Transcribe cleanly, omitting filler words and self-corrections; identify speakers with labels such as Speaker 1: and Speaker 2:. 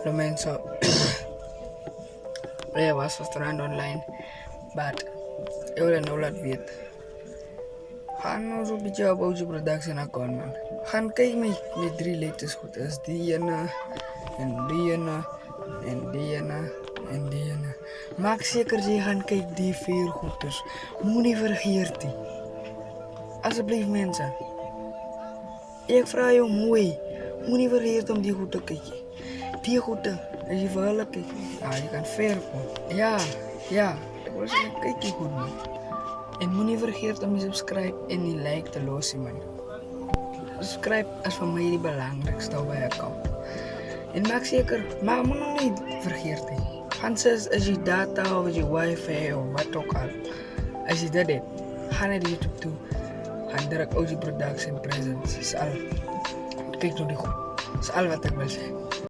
Speaker 1: de mensen was restaurant online, but ik wil nou laten weten. Ga nou zo'n beetje op onze productie account man. Gaan kijk met 3 latest goed. Dat is die ene, en die ene, en die ene, en die ene. Maak zeker je gaan kijken die 4 goed is. Moet niet vergeten die. Alsjeblieft mensen. Ik vraag je mooi. Moet niet vergeten om die goed te kijken. Die goed, als je voor hulp kijkt, ja, je kan ver komen. Ja, ik wil zeggen, kijk je goed man. En moet niet vergeten om je subscribe en die like te lossen man. Subscribe is voor mij het belangrijkste op je account. En maak zeker, maar moet nog niet vergeten. Anders als je data of je wifi of wat ook al. Als je dat hebt, ga naar YouTube toe. Ga direct OG Production Presents. Is al. Kijk nog niet goed. Is al wat ik wil zeggen.